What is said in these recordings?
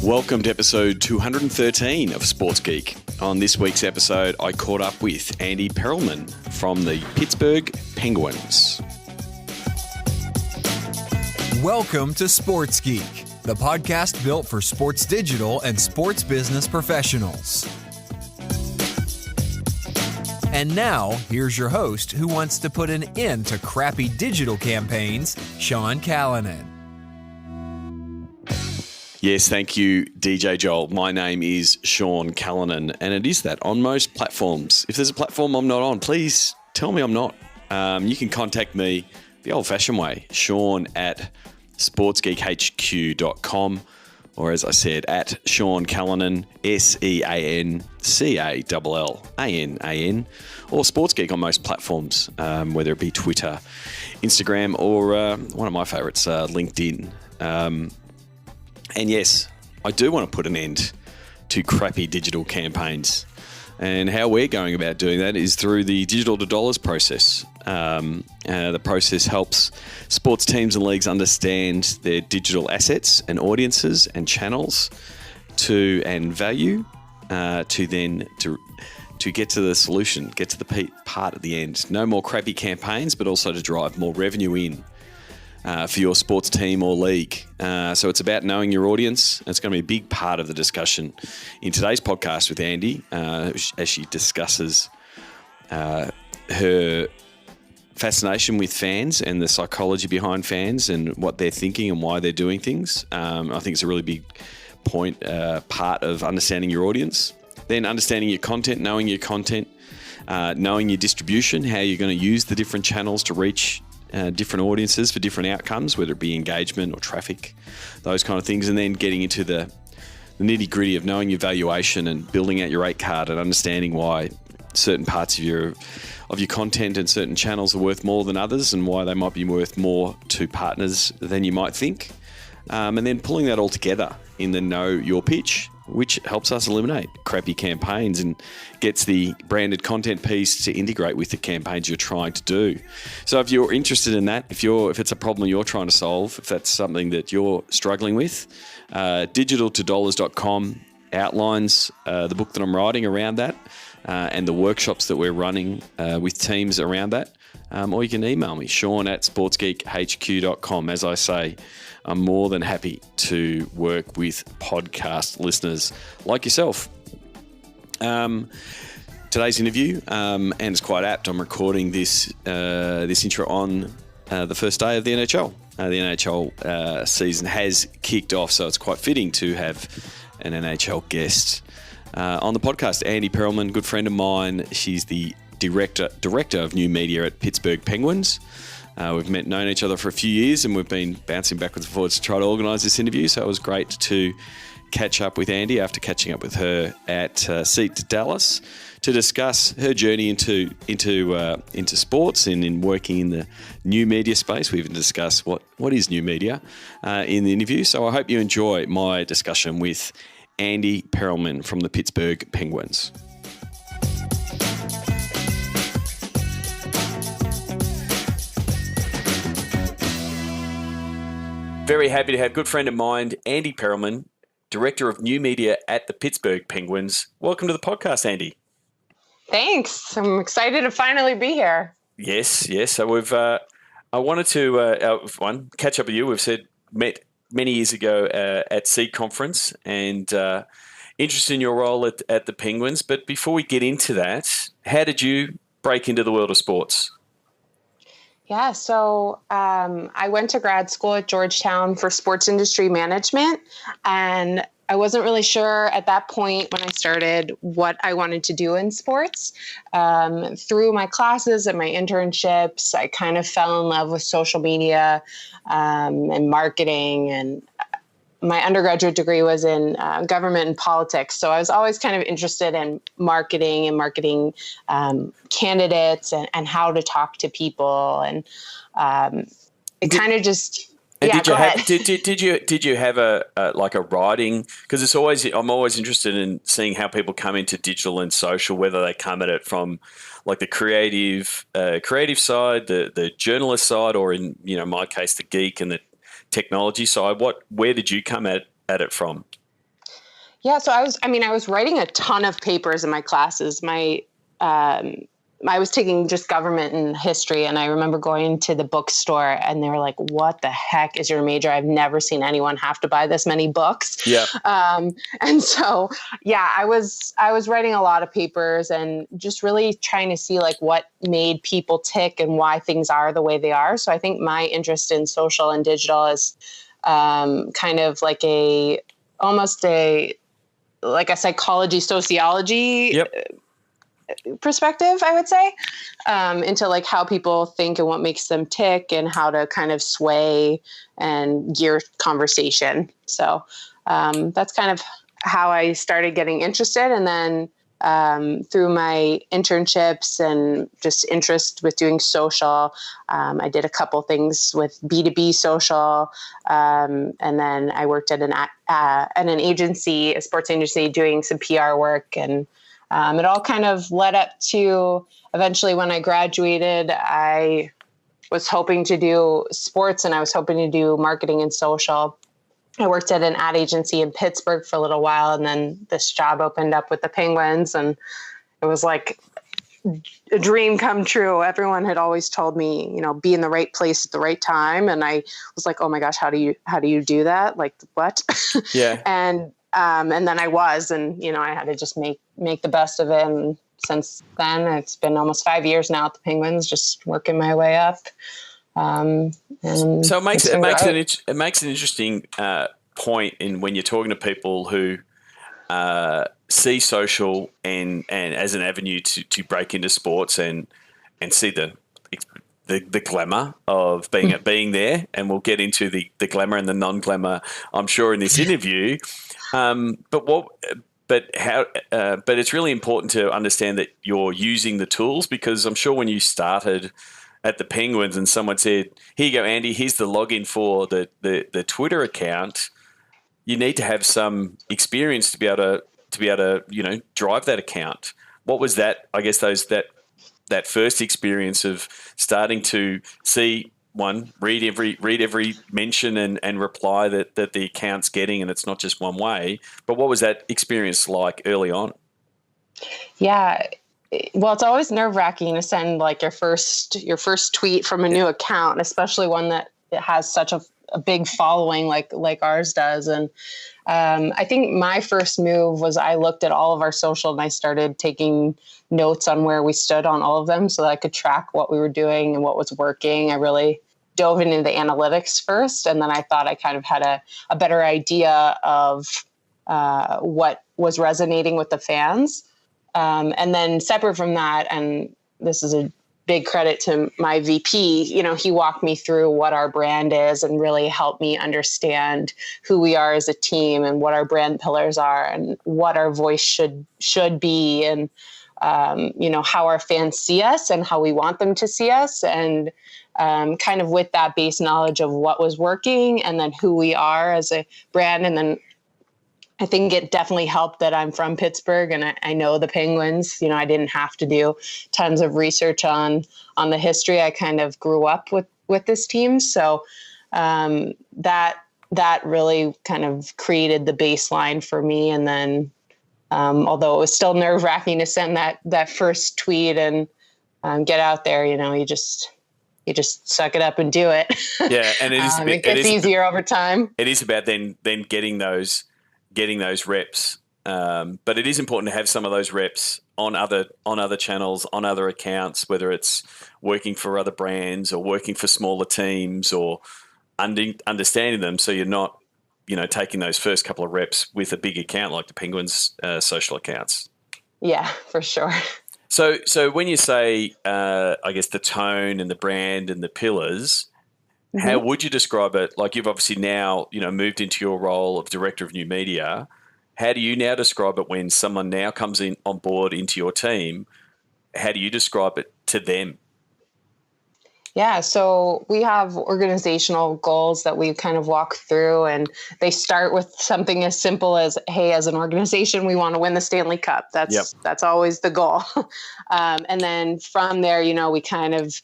Welcome to episode 213 of Sports Geek. On this week's episode, I caught up with Andi Perelman from the Pittsburgh Penguins. Welcome to Sports Geek, the podcast built for sports digital and sports business professionals. And now, here's your host who wants to put an end to crappy digital campaigns, Sean Callanan. Yes, thank you, DJ Joel. My name is Sean Callanan, and it is that on most platforms. If there's a platform I'm not on, please tell me I'm not. You can contact me the old-fashioned way, Sean at sportsgeekhq.com, or as I said, at Sean Callanan, SeanCallanan, or Sportsgeek on most platforms, whether it be Twitter, Instagram, or one of my favourites, LinkedIn. And yes, I do want to put an end to crappy digital campaigns. And how we're going about doing that is through the digital to dollars process. The process helps sports teams and leagues understand their digital assets and audiences and channels and value to get to the solution, get to the part at the end. No more crappy campaigns, but also to drive more revenue in for your sports team or league. So it's about knowing your audience. It's going to be a big part of the discussion in today's podcast with Andi as she discusses her fascination with fans and the psychology behind fans and what they're thinking and why they're doing things. I think it's a really big part of understanding your audience. Then understanding your content, knowing your content, knowing your distribution, how you're going to use the different channels to reach different audiences for different outcomes, whether it be engagement or traffic, those kind of things, and then getting into the nitty-gritty of knowing your valuation and building out your rate card and understanding why certain parts of your content and certain channels are worth more than others and why they might be worth more to partners than you might think. And then pulling that all together in the Know Your Pitch, which helps us eliminate crappy campaigns and gets the branded content piece to integrate with the campaigns you're trying to do. So if you're interested in that, if it's a problem you're trying to solve, if that's something that you're struggling with, digitaltodollars.com outlines the book that I'm writing around that and the workshops that we're running with teams around that. Or you can email me, Sean at sportsgeekhq.com. As I say, I'm more than happy to work with podcast listeners like yourself. Today's interview, and it's quite apt, I'm recording this intro on the first day of the NHL. The NHL season has kicked off, so it's quite fitting to have an NHL guest on the podcast. Andi Perelman, good friend of mine. She's the director of new media at Pittsburgh Penguins. We've known each other for a few years, and we've been bouncing backwards and forwards to try to organise this interview. So it was great to catch up with Andi after catching up with her at Seat to Dallas to discuss her journey into sports and in working in the new media space. We even discussed what is new media in the interview. So I hope you enjoy my discussion with Andi Perelman from the Pittsburgh Penguins. Very happy to have good friend of mine, Andi Perelman, Director of New Media at the Pittsburgh Penguins. Welcome to the podcast, Andi. Thanks. I'm excited to finally be here. Yes. So I wanted to catch up with you. We've met many years ago at Seed Conference, and interested in your role at the Penguins. But before we get into that, how did you break into the world of sports? Yeah, so I went to grad school at Georgetown for sports industry management, and I wasn't really sure at that point when I started what I wanted to do in sports. Through my classes and my internships, I kind of fell in love with social media and marketing, and my undergraduate degree was in government and politics. So I was always kind of interested in marketing candidates and how to talk to people. And it kind of just, did you have a writing? Because I'm always interested in seeing how people come into digital and social, whether they come at it from like the creative side, the journalist side, or in my case, the geek and the technology side. Where did you come at it from? Yeah. So I was writing a ton of papers in my classes. I was taking just government and history, and I remember going to the bookstore and they were like, what the heck is your major? I've never seen anyone have to buy this many books. Yeah. And so, yeah, I was writing a lot of papers and just really trying to see like what made people tick and why things are the way they are. So I think my interest in social and digital is kind of like almost a psychology, sociology Yep. perspective, I would say, into like how people think and what makes them tick and how to kind of sway and gear conversation. So that's kind of how I started getting interested. And then through my internships and just interest with doing social, I did a couple things with B2B social. And then I worked at an agency, a sports agency, doing some PR work, and it all kind of led up to eventually when I graduated, I was hoping to do sports and I was hoping to do marketing and social. I worked at an ad agency in Pittsburgh for a little while, and then this job opened up with the Penguins, and it was like a dream come true. Everyone had always told me, be in the right place at the right time. And I was like, oh my gosh, how do you do that? Like what? Yeah. And then I was, and, I had to just make the best of it. And since then, it's been almost 5 years now at the Penguins, just working my way up. So it makes an interesting point in when you're talking to people who see social and as an avenue to break into sports and see the glamour of being there, and we'll get into the glamour and the non-glamour, I'm sure, in this interview. But it's really important to understand that you're using the tools, because I'm sure when you started at the Penguins and someone said, "Here you go, Andy, here's the login for the Twitter account," you need to have some experience to be able to drive that account. What was that? I guess that first experience of starting to see read every mention and reply that the account's getting, and it's not just one way. But what was that experience like early on? Yeah. Well, it's always nerve-wracking to send like your first tweet from a new account, especially one that has such a big following like ours does. And I think my first move was I looked at all of our social and I started taking notes on where we stood on all of them so that I could track what we were doing and what was working. I really dove into the analytics first, and then I thought I kind of had a better idea of what was resonating with the fans. And then separate from that, and this is a big credit to my VP, he walked me through what our brand is and really helped me understand who we are as a team and what our brand pillars are and what our voice should be, and how our fans see us and how we want them to see us. And kind of with that base knowledge of what was working and then who we are as a brand. And then I think it definitely helped that I'm from Pittsburgh and I know the Penguins. I didn't have to do tons of research on the history. I kind of grew up with this team. So that really kind of created the baseline for me. And then although it was still nerve-wracking to send that first tweet and get out there, you just suck it up and do it. Yeah, and it gets easier over time. It is about then getting those reps, but it is important to have some of those reps on other channels, on other accounts, whether it's working for other brands or working for smaller teams or understanding them, so you're not taking those first couple of reps with a big account like the Penguins social accounts. Yeah, for sure. So when you say, I guess, the tone and the brand and the pillars, mm-hmm. How would you describe it? Like, you've obviously now, moved into your role of director of new media. How do you now describe it when someone now comes on board into your team? How do you describe it to them? Yeah, so we have organizational goals that we kind of walk through, and they start with something as simple as, hey, as an organization, we want to win the Stanley Cup. That's always the goal. And then from there, we kind of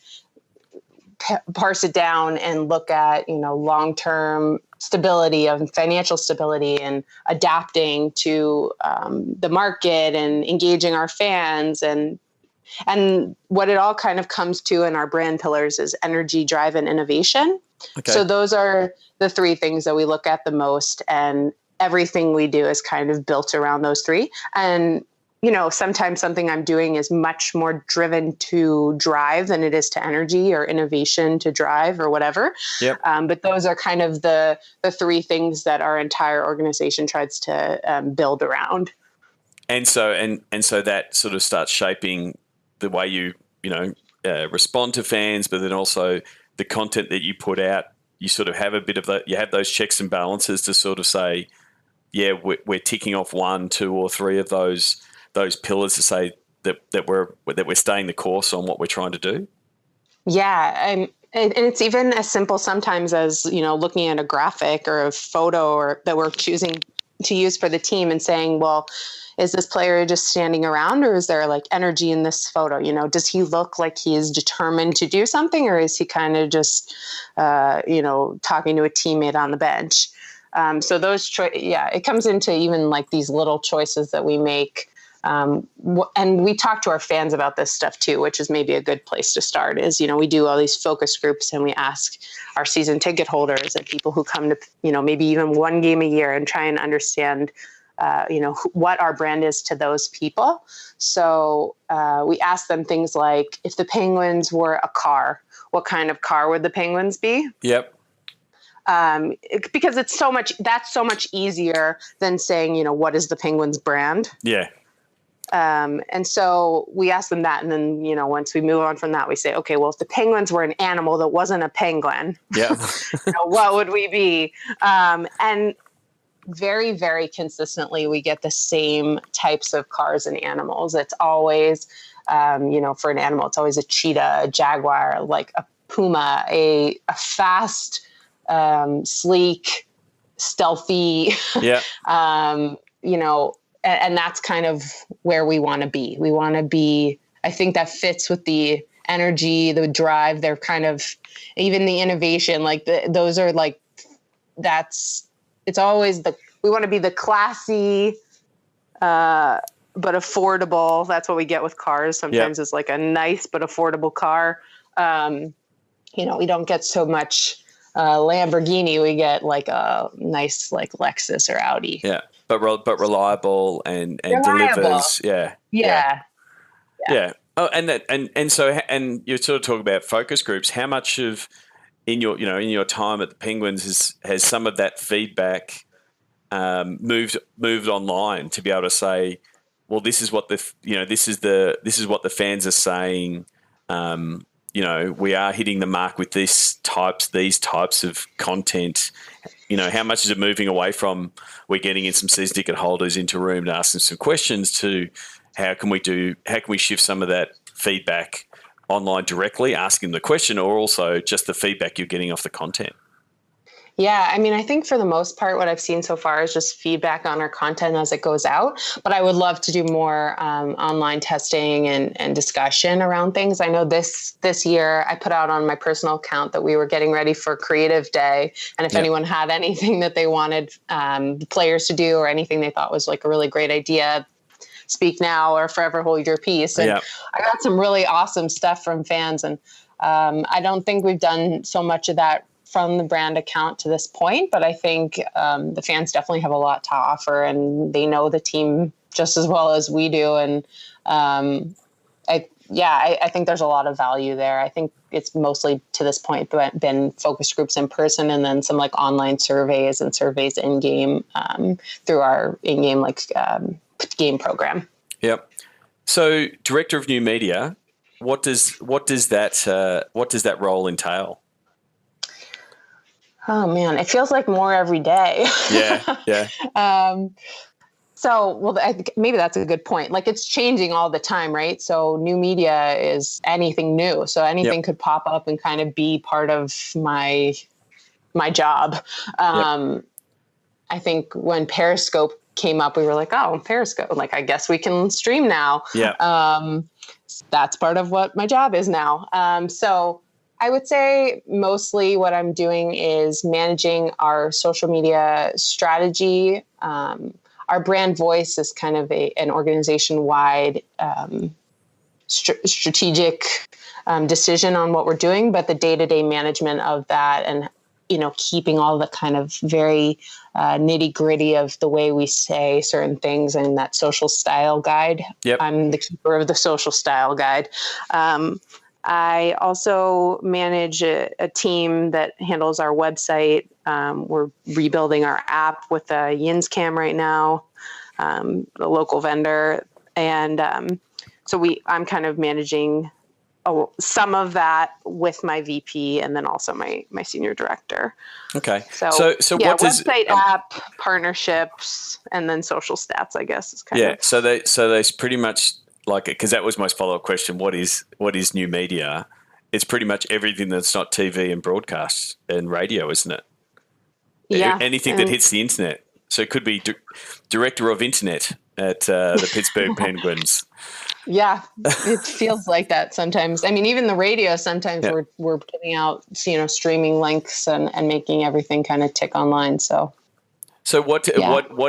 parse it down and look at, long-term stability, of financial stability, and adapting to the market and engaging our fans. And what it all kind of comes to in our brand pillars is energy, drive, and innovation. Okay. So those are the three things that we look at the most, and everything we do is kind of built around those three. And, you know, sometimes something I'm doing is much more driven to drive than it is to energy or innovation to drive or whatever. Yep. But those are kind of the three things that our entire organization tries to build around. And so that sort of starts shaping the way you respond to fans, but then also the content that you put out. You sort of have a bit of that. You have those checks and balances to sort of say, yeah, we're ticking off 1, 2, or 3 of those pillars to say that we're staying the course on what we're trying to do. Yeah, and it's even as simple sometimes as, you know, looking at a graphic or a photo or that we're choosing to use for the team and saying, well, is this player just standing around, or is there like energy in this photo? You know, does he look like he is determined to do something, or is he kind of just, talking to a teammate on the bench? So those, it comes into even like these little choices that we make. And we talk to our fans about this stuff too, which is maybe a good place to start. Is, you know, we do all these focus groups and we ask our season ticket holders and people who come to, you know, maybe even one game a year and try and understand what our brand is to those people. So we ask them things like, if the Penguins were a car, what kind of car would the Penguins be? Yep. Because that's so much easier than saying, you know, what is the Penguins brand? Yeah. And so we ask them that. And then, you know, once we move on from that, we say, okay, well, if the Penguins were an animal that wasn't a penguin, yeah, what would we be? And very, very consistently, we get the same types of cars and animals. It's always, for an animal, it's always a cheetah, a jaguar, like a puma, a fast, sleek, stealthy, yeah, and that's kind of where we want to be. We want to be, I think that fits with the energy, the drive, they're kind of, even the innovation, like those are like, it's always we want to be the classy, but affordable. That's what we get with cars. Sometimes It's like a nice, but affordable car. We don't get so much Lamborghini. We get like a nice, like Lexus or Audi. Yeah. But reliable and reliable. Delivers. Yeah. Oh, and you're sort of talking about focus groups. How much of in your time at the Penguins has some of that feedback moved online to be able to say, well, this is what this is what the fans are saying. We are hitting the mark with these types of content. How much is it moving away from we're getting in some season ticket holders into a room to ask them some questions to how can we shift some of that feedback online directly, asking the question, or also just the feedback you're getting off the content? Yeah, I mean, I think for the most part, what I've seen so far is just feedback on our content as it goes out. But I would love to do more online testing and discussion around things. I know this year I put out on my personal account that we were getting ready for Creative Day. And if anyone had anything that they wanted the players to do or anything they thought was like a really great idea, speak now or forever hold your peace. And I got some really awesome stuff from fans. And I don't think we've done so much of that from the brand account to this point, but I think the fans definitely have a lot to offer, and they know the team just as well as we do. And I think there's a lot of value there. I think it's mostly to this point been focus groups in person, and then some like online surveys and surveys in game through our in-game game program. Yep. So, director of new media, what does that role entail? Oh man, it feels like more every day. Yeah. I think maybe that's a good point. Like it's changing all the time, right? So new media is anything new. So anything could pop up and kind of be part of my job. I think when Periscope came up, we were like, oh, Periscope, like I guess we can stream now. Yeah. That's part of what my job is now. So I would say mostly what I'm doing is managing our social media strategy. Our brand voice is kind of an organization-wide strategic decision on what we're doing, but the day-to-day management of that and, keeping all the kind of very nitty-gritty of the way we say certain things and that social style guide. Yep. I'm the keeper of the social style guide. I also manage a team that handles our website. We're rebuilding our app with a Yins Cam right now, a local vendor. And I'm kind of managing some of that with my VP and then also my senior director. Okay. So what website, app, partnerships, and then social stats, I guess, is kind of. So there's pretty much like, because that was my follow-up question. What is new media? It's pretty much everything that's not TV and broadcast and radio, isn't it? Yeah. Anything that hits the internet. So it could be director of internet at the Pittsburgh Penguins. Yeah, it feels like that sometimes. I mean, even the radio, sometimes we're putting out, streaming links and making everything kind of tick online. So what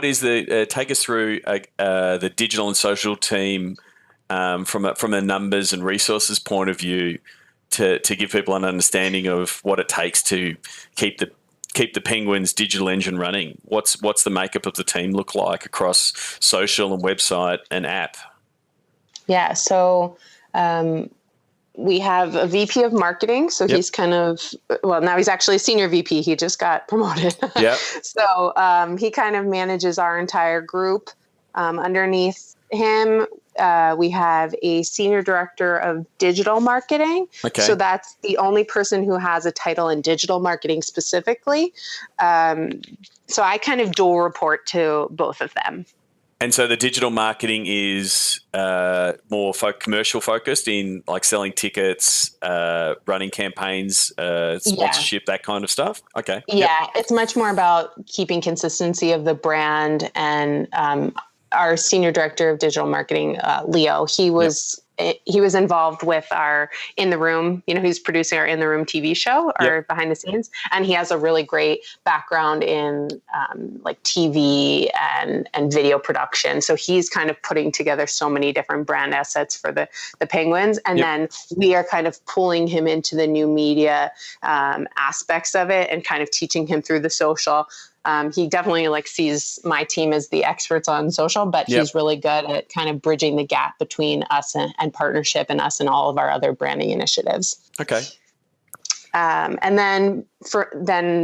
is the, take us through the digital and social team from a numbers and resources point of view to give people an understanding of what it takes to keep the Penguins digital engine running. What's the makeup of the team look like across social and website and app? Yeah. So we have a VP of marketing. So he's kind of, now he's actually a senior VP. He just got promoted. Yeah. So he kind of manages our entire group. Underneath him, we have a senior director of digital marketing. Okay. So that's the only person who has a title in digital marketing specifically. So I kind of dual report to both of them. And so the digital marketing is more commercial focused in like selling tickets, running campaigns, sponsorship, that kind of stuff. Okay. Yeah, It's much more about keeping consistency of the brand. And our senior director of digital marketing, Leo, he was involved with our In the Room, he's producing our In the Room TV show, our behind the scenes. And he has a really great background in like TV and video production. So he's kind of putting together so many different brand assets for the Penguins. And then we are kind of pulling him into the new media aspects of it and kind of teaching him through the social. He definitely sees my team as the experts on social, but he's really good at kind of bridging the gap between us and partnership and us and all of our other branding initiatives. Okay. And then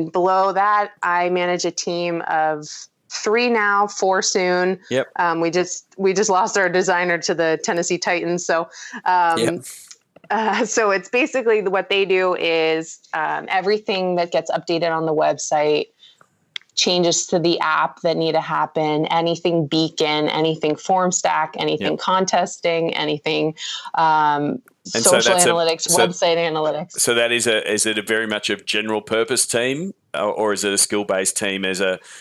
below that, I manage a team of 3 now, 4 soon. Yep. We just lost our designer to the Tennessee Titans. So, so it's basically what they do is everything that gets updated on the website, changes to the app that need to happen, anything beacon, anything form stack, anything contesting, anything social analytics, website analytics. So that is it a very much a general purpose team, or is it a skill based team?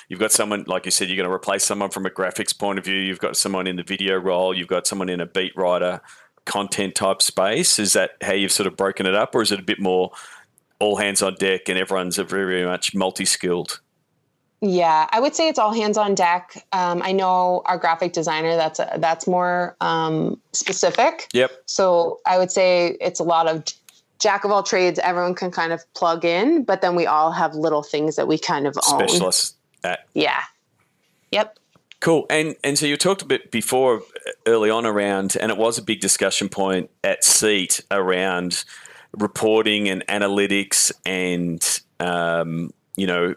You've got someone, like you said, you're going to replace someone from a graphics point of view. You've got someone in the video role. You've got someone in a beat writer content type space. Is that how you've sort of broken it up, or is it a bit more all hands on deck and everyone's a very, very much multi-skilled? Yeah, I would say it's all hands on deck. I know our graphic designer, that's more specific. Yep. So I would say it's a lot of jack of all trades. Everyone can kind of plug in, but then we all have little things that we kind of own. Specialists at. Yeah. Yep. Cool. And so you talked a bit before early on around, and it was a big discussion point at SEAT around reporting and analytics and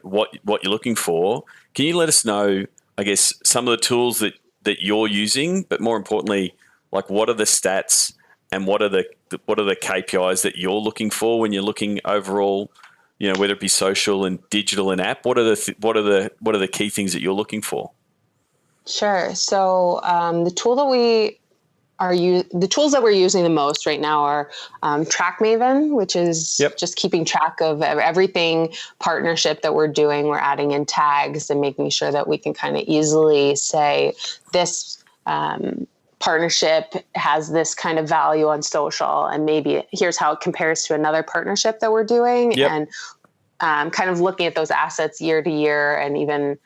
what you're looking for. Can you let us know, I guess, some of the tools that you're using, but more importantly, like what are the stats and what are the KPIs that you're looking for when you're looking overall, whether it be social and digital and app? What are the key things that you're looking for? Sure. So the tools that we're using the most right now are TrackMaven, which is just keeping track of everything partnership that we're doing. We're adding in tags and making sure that we can kind of easily say this partnership has this kind of value on social, and maybe here's how it compares to another partnership that we're doing. Yep. And kind of looking at those assets year to year, and even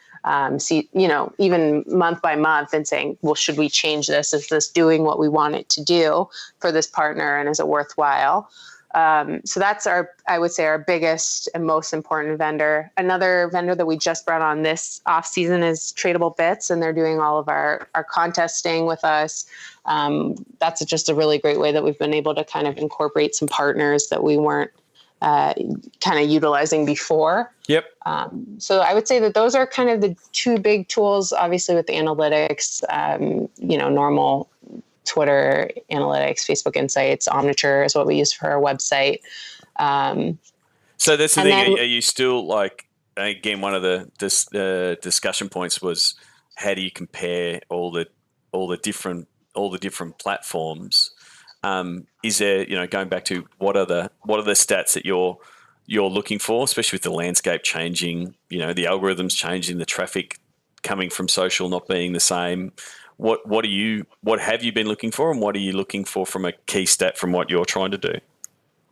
even month by month, and saying, well, should we change this? Is this doing what we want it to do for this partner, and is it worthwhile? So that's I would say our biggest and most important vendor. Another vendor that we just brought on this off season is Tradable Bits, and they're doing all of our contesting with us. That's just a really great way that we've been able to kind of incorporate some partners that we weren't kind of utilizing before. Yep. So I would say that those are kind of the two big tools, obviously with the analytics, normal Twitter analytics, Facebook Insights, Omniture is what we use for our website. So that's the thing. Are you still like, again, one of the discussion points was how do you compare all the different platforms? Is there, going back to what are the stats that you're looking for, especially with the landscape changing, the algorithms changing, the traffic coming from social not being the same? What have you been looking for, and what are you looking for from a key stat from what you're trying to do?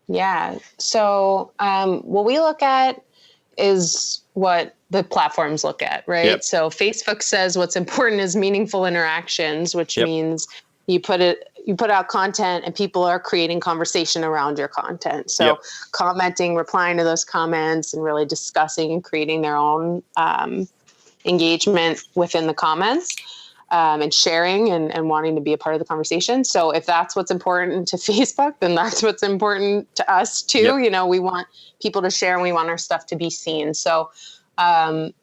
Yeah. So what we look at is what the platforms look at, right? Yep. So Facebook says what's important is meaningful interactions, which means you put out content and people are creating conversation around your content. So commenting, replying to those comments, and really discussing and creating their own engagement within the comments. And sharing and wanting to be a part of the conversation. So if that's what's important to Facebook, then that's what's important to us too. Yep. We want people to share, and we want our stuff to be seen. So I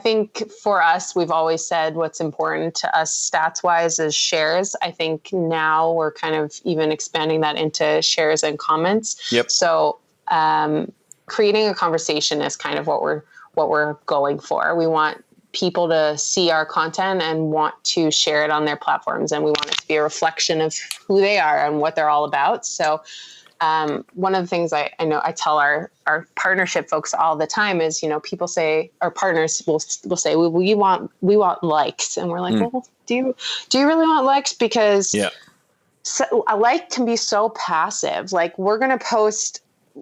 think for us, we've always said what's important to us stats wise is shares. I think now we're kind of even expanding that into shares and comments. Yep. So creating a conversation is kind of what we're going for. We want people to see our content and want to share it on their platforms, and we want it to be a reflection of who they are and what they're all about. So one of the things I know I tell our partnership folks all the time is, people say, our partners will say, well, we want likes, and we're like, well, do you really want likes? Because a like can be so passive. Like, we're going to post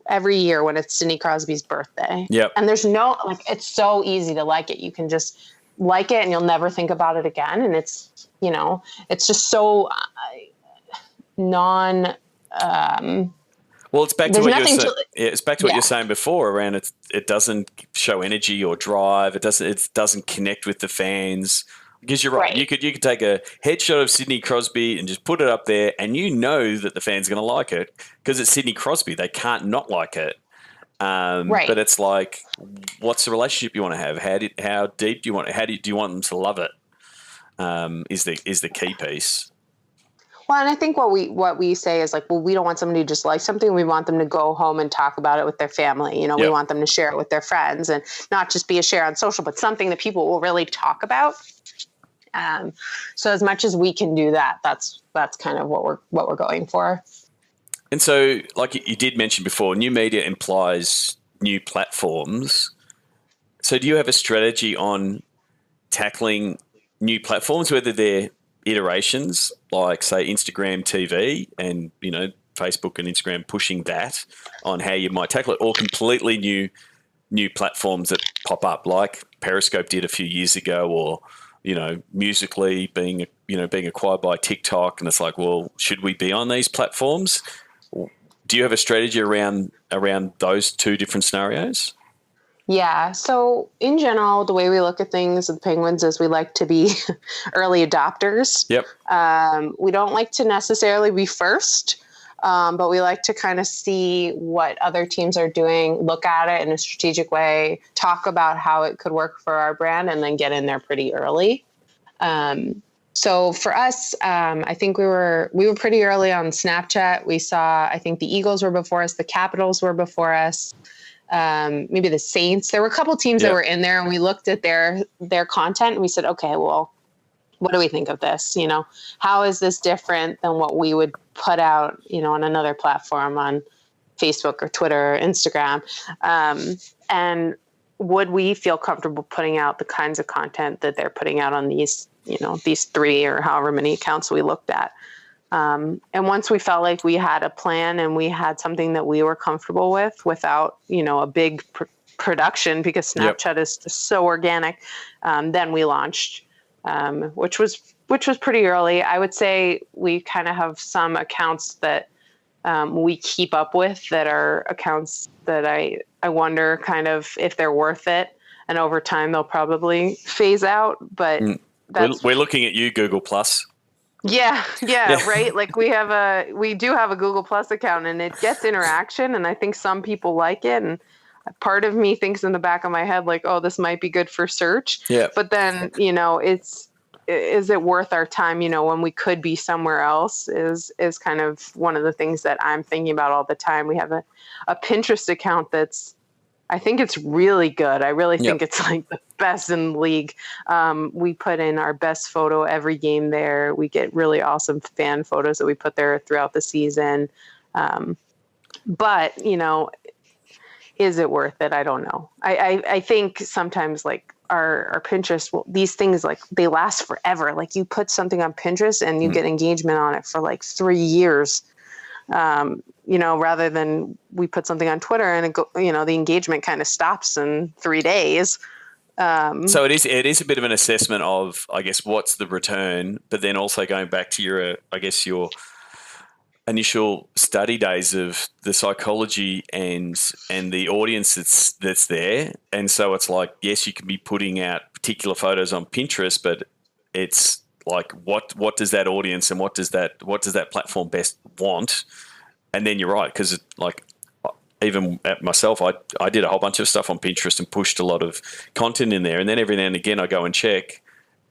every year when it's Sidney Crosby's birthday. Yep. And there's it's so easy to like it. You can just like it and you'll never think about it again. And it's, it's just so well, it's back to what you're saying. It's back to what you're saying before around it doesn't show energy or drive. It doesn't connect with the fans. Because you're right. You could take a headshot of Sidney Crosby and just put it up there, and that the fans are going to like it because it's Sidney Crosby. They can't not like it. Right. But it's like, what's the relationship you want to have? How deep do you want it? Do you want them to love it? Is the key piece. Well, and I think what we say is like, well, we don't want somebody to just like something. We want them to go home and talk about it with their family. We want them to share it with their friends, and not just be a share on social, but something that people will really talk about. So as much as we can do that, that's kind of what we're going for. And so, like you did mention before, new media implies new platforms. So do you have a strategy on tackling new platforms, whether they're iterations like, say, Instagram TV and, Facebook and Instagram pushing that on how you might tackle it, or completely new platforms that pop up like Periscope did a few years ago, or Musically being acquired by TikTok, and it's like, well, should we be on these platforms? Do you have a strategy around those two different scenarios? Yeah. So in general, the way we look at things at the Penguins is we like to be early adopters. Yep. We don't like to necessarily be first, but we like to kind of see what other teams are doing, look at it in a strategic way, talk about how it could work for our brand, and then get in there pretty early. So for us, I think we were pretty early on Snapchat. We saw, I think the Eagles were before us, the Capitals were before us, maybe the Saints. There were a couple teams that were in there, and we looked at their content and we said, okay, well, what do we think of this? How is this different than what we would put out, on another platform, on Facebook or Twitter or Instagram? And would we feel comfortable putting out the kinds of content that they're putting out on these, these 3 or however many accounts we looked at. And once we felt like we had a plan and we had something that we were comfortable with without, a big production, because Snapchat is just so organic, then we launched, which was pretty early. I would say we kind of have some accounts that we keep up with that are accounts that I wonder kind of if they're worth it. And over time, they'll probably phase out. But we're looking at you, Google Plus. Yeah, right. Like we do have a Google Plus account, and it gets interaction, and I think some people like it. And part of me thinks in the back of my head, like, oh, this might be good for search. Yeah. But then, is it worth our time, when we could be somewhere else is kind of one of the things that I'm thinking about all the time. We have a Pinterest account I think it's really good. I really think it's like the best in the league. We put in our best photo every game there. We get really awesome fan photos that we put there throughout the season. But, is it worth it? I don't know. I think sometimes like our Pinterest, these things, like they last forever. Like you put something on Pinterest and you get engagement on it for like 3 years. Rather than we put something on Twitter and the engagement kind of stops in 3 days. So it is a bit of an assessment of, I guess, what's the return, but then also going back to your initial study days of the psychology and the audience that's there. And so it's like, yes, you can be putting out particular photos on Pinterest, but it's like, what does that audience and what does that platform best want? And then you're right, because like even at myself, I did a whole bunch of stuff on Pinterest and pushed a lot of content in there. And then every now and again I go and check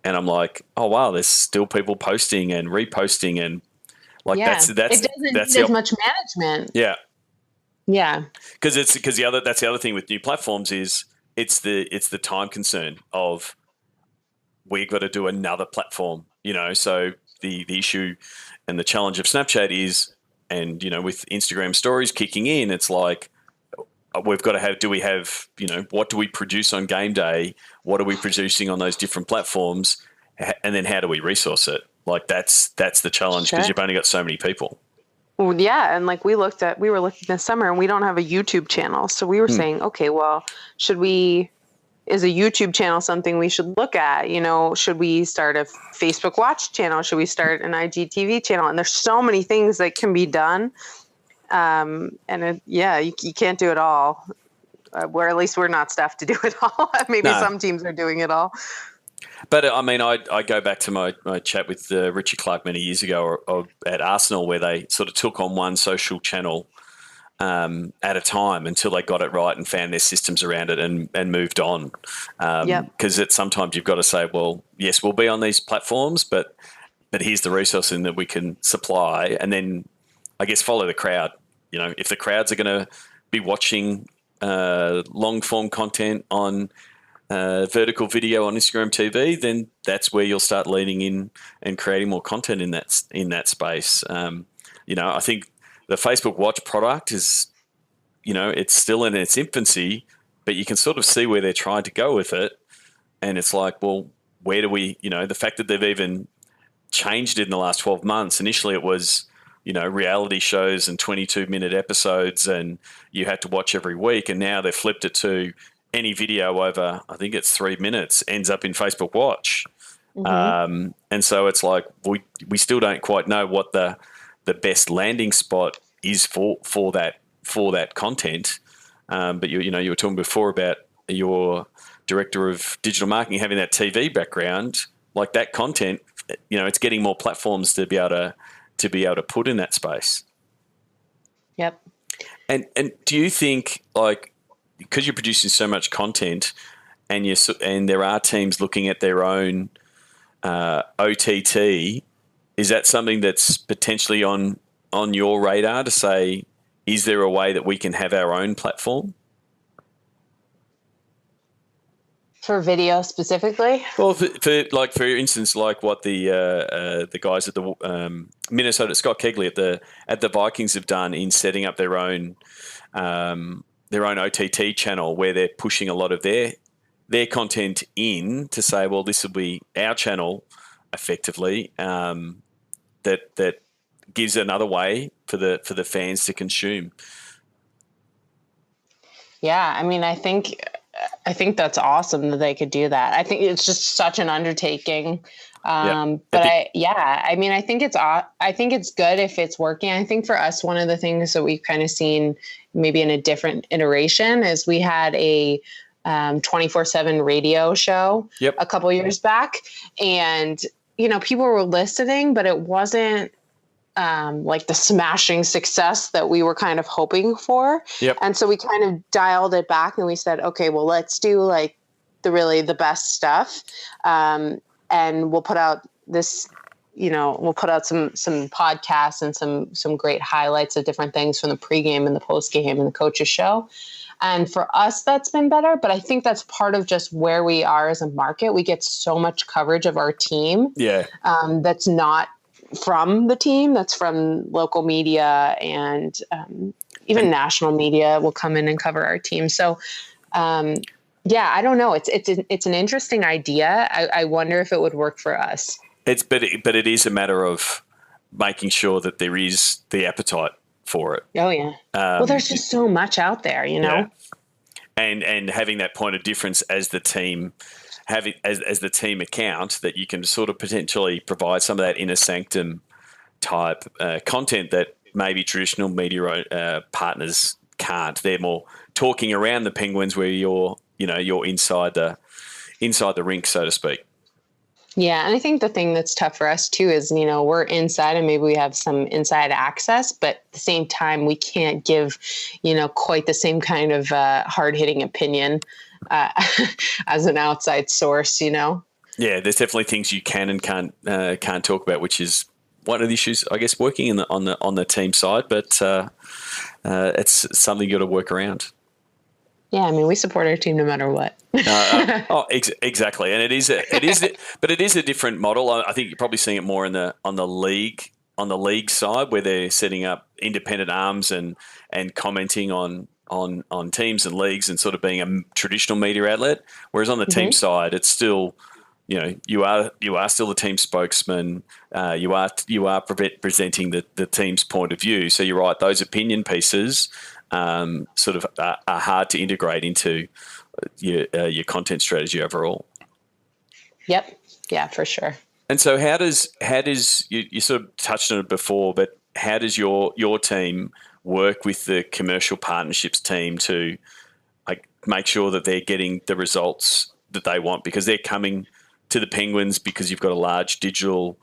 and I'm like, oh wow, there's still people posting and reposting, and like that's it doesn't need as much management. Yeah. Because the other thing with new platforms is it's the time concern of we've got to do another platform, so the issue and the challenge of Snapchat is, and with Instagram stories kicking in, it's like we've got to have, do we have, what do we produce on game day? What are we producing on those different platforms? And then how do we resource it? Like that's the challenge, because you've only got so many people. Well, yeah. And like we were looking this summer and we don't have a YouTube channel. So we were saying, okay, well, is a YouTube channel something we should look at? Should we start a Facebook Watch channel? Should we start an IGTV channel? And there's so many things that can be done. You can't do it all. At least we're not staffed to do it all. Maybe some teams are doing it all. But I mean, I go back to my chat with Richie Clark many years ago at Arsenal, where they sort of took on one social channel at a time until they got it right and found their systems around it and moved on. Because sometimes you've got to say, well, yes, we'll be on these platforms, but here's the resourcing that we can supply, and then I guess follow the crowd. If the crowds are going to be watching long form content on vertical video on Instagram TV, then that's where you'll start leaning in and creating more content in that space. I think the Facebook Watch product is, it's still in its infancy, but you can sort of see where they're trying to go with it. And it's like, well, where do we, the fact that they've even changed it in the last 12 months. Initially it was, reality shows and 22-minute episodes and you had to watch every week. And now they've flipped it to any video over, I think it's 3 minutes, ends up in Facebook Watch. Mm-hmm. And so it's like, we still don't quite know what the best landing spot is for that content. But you were talking before about your director of digital marketing having that TV background, like that content, it's getting more platforms to be able to put in that space. Yep. And do you think, like, because you're producing so much content and there are teams looking at their own OTT, is that something that's potentially on your radar to say, is there a way that we can have our own platform? For video specifically? Well, for instance, like what the guys at the Minnesota, Scott Kegley at the Vikings have done in setting up their own OTT channel where they're pushing a lot of their content in to say, well, this will be our channel effectively, that gives another way for the fans to consume. Yeah, I mean, I think that's awesome that they could do that. I think it's just such an undertaking. But I mean, I think it's good if it's working. I think for us, one of the things that we've kind of seen maybe in a different iteration is we had a 24/7 radio show a couple years back, and people were listening, but it wasn't like the smashing success that we were kind of hoping for. And so we kind of dialed it back and we said, okay, well, let's do like the best stuff. And we'll put out this, we'll put out some podcasts and some great highlights of different things from the pregame and the postgame and the coaches show. And for us, that's been better. But I think that's part of just where we are as a market. We get so much coverage of our team. That's not from the team, that's from local media and even national media will come in and cover our team. So, I don't know. It's an interesting idea. I wonder if it would work for us. But it is a matter of making sure that there is the appetite for it. Oh yeah. Well, there's just so much out there, and having that point of difference as the team. As the team account, that you can sort of potentially provide some of that inner sanctum type content that maybe traditional media partners can't. They're more talking around the Penguins where you're inside the rink, so to speak. Yeah, and I think the thing that's tough for us too is, we're inside and maybe we have some inside access, but at the same time we can't give, quite the same kind of hard-hitting opinion as an outside source, Yeah, there's definitely things you can and can't talk about, which is one of the issues, I guess, working on the team side. But it's something you got to work around. Yeah, I mean, we support our team no matter what. Exactly, and it is a different model. I think you're probably seeing it more on the league side, where they're setting up independent arms and commenting on teams and leagues and sort of being a traditional media outlet. Whereas on the team side, it's still, you are still the team spokesman. You are presenting the team's point of view. So you're right; those opinion pieces sort of are hard to integrate into your content strategy overall. Yep. Yeah, for sure. And so how does you sort of touched on it before, but how does your team work with the commercial partnerships team to make sure that they're getting the results that they want, because they're coming to the Penguins because you've got a large digital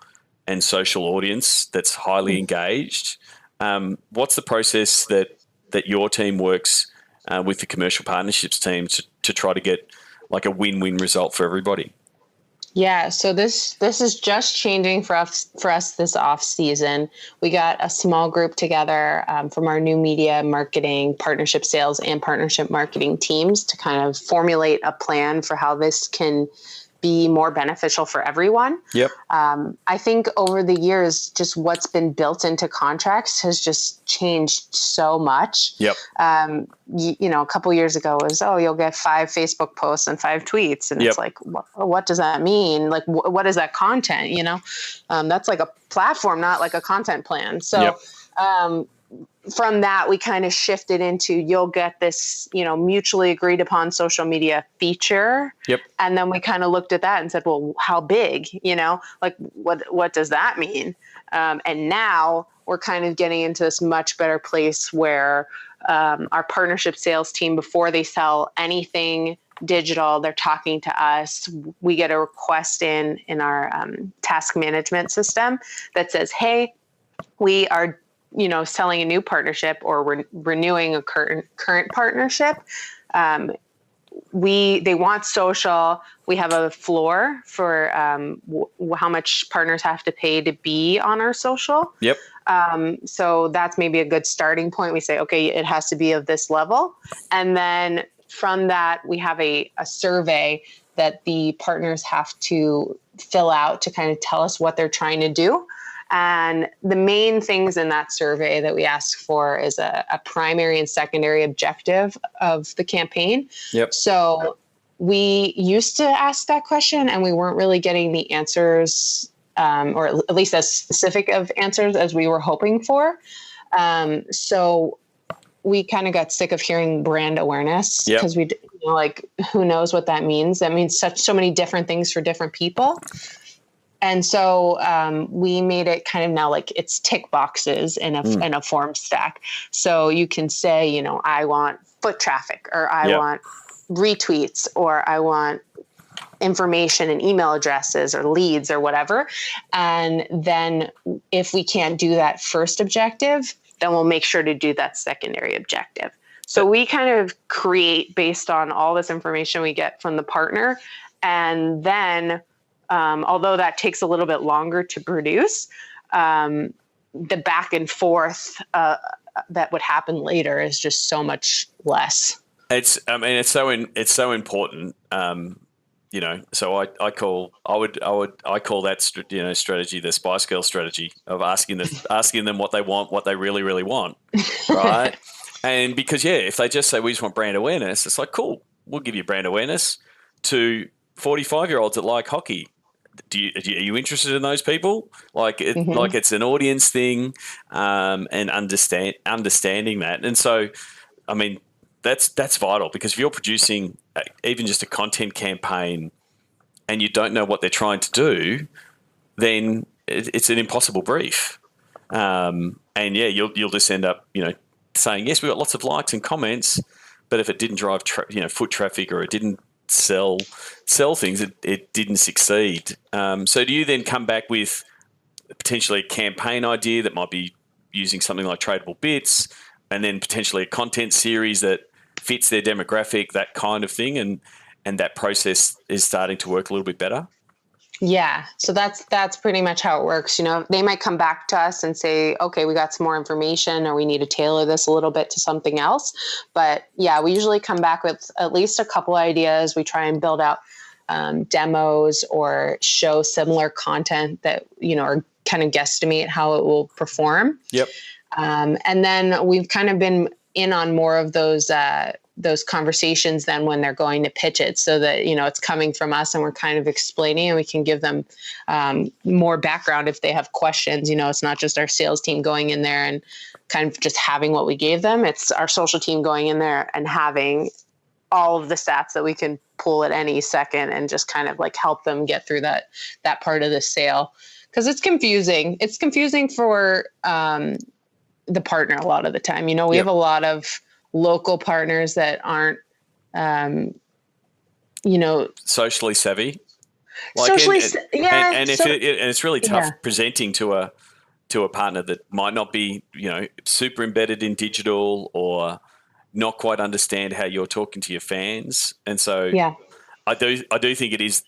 and social audience that's highly engaged. What's the process that your team works with the commercial partnerships team to try to get like a win-win result for everybody? Yeah, so this is just changing for us this off season. We got a small group together from our new media marketing, partnership sales, and partnership marketing teams to kind of formulate a plan for how this can be more beneficial for everyone. Yep. I think over the years, just what's been built into contracts has just changed so much. Yep. A couple years ago was, you'll get 5 Facebook posts and 5 tweets. And it's like, what does that mean? Like, what is that content? That's like a platform, not like a content plan. So, from that, we kind of shifted into, you'll get this, mutually agreed upon social media feature. Yep. And then we kind of looked at that and said, well, how big, like what does that mean? And now we're kind of getting into this much better place where our partnership sales team, before they sell anything digital, they're talking to us. We get a request in our task management system that says, hey, we are selling a new partnership or renewing a current partnership. They want social. We have a floor for how much partners have to pay to be on our social. Yep. So that's maybe a good starting point. We say, okay, it has to be of this level. And then from that, we have a survey that the partners have to fill out to kind of tell us what they're trying to do. And the main things in that survey that we asked for is a primary and secondary objective of the campaign. Yep. So we used to ask that question and we weren't really getting the answers, or at least as specific of answers as we were hoping for. So we kind of got sick of hearing brand awareness because who knows what that means? That means so many different things for different people. And so we made it kind of now like it's tick boxes in a form stack. So you can say, I want foot traffic, or I want retweets, or I want information and email addresses or leads or whatever. And then if we can't do that first objective, then we'll make sure to do that secondary objective. So we kind of create based on all this information we get from the partner. And then, although that takes a little bit longer to produce, the back and forth that would happen later is just so much less. It's so important. So I call that strategy the Spice Girl strategy of asking them what they want, what they really, really want, right? And because if they just say we just want brand awareness, it's like, cool, we'll give you brand awareness to 45-year-olds that like hockey. Are you interested in those people? Like it's an audience thing, and understanding that. And so, that's vital, because if you're producing even just a content campaign and you don't know what they're trying to do, then it's an impossible brief. You'll just end up, saying, yes, we got lots of likes and comments, but if it didn't drive, foot traffic, or it didn't sell things, it didn't succeed. So do you then come back with potentially a campaign idea that might be using something like tradable bits, and then potentially a content series that fits their demographic, that kind of thing, and that process is starting to work a little bit better? Yeah. So that's pretty much how it works. They might come back to us and say, okay, we got some more information, or we need to tailor this a little bit to something else. But we usually come back with at least a couple ideas. We try and build out demos or show similar content that, or kind of guesstimate how it will perform. Yep. And then we've kind of been in on more of those conversations then when they're going to pitch it, so that, it's coming from us and we're kind of explaining, and we can give them more background if they have questions. It's not just our sales team going in there and kind of just having what we gave them. It's our social team going in there and having all of the stats that we can pull at any second and just kind of like help them get through that part of the sale. Because it's confusing. It's confusing for the partner a lot of the time. We have a lot of local partners that aren't, socially savvy. And it's really tough presenting to a partner that might not be, super embedded in digital, or not quite understand how you're talking to your fans. And so I do think it is,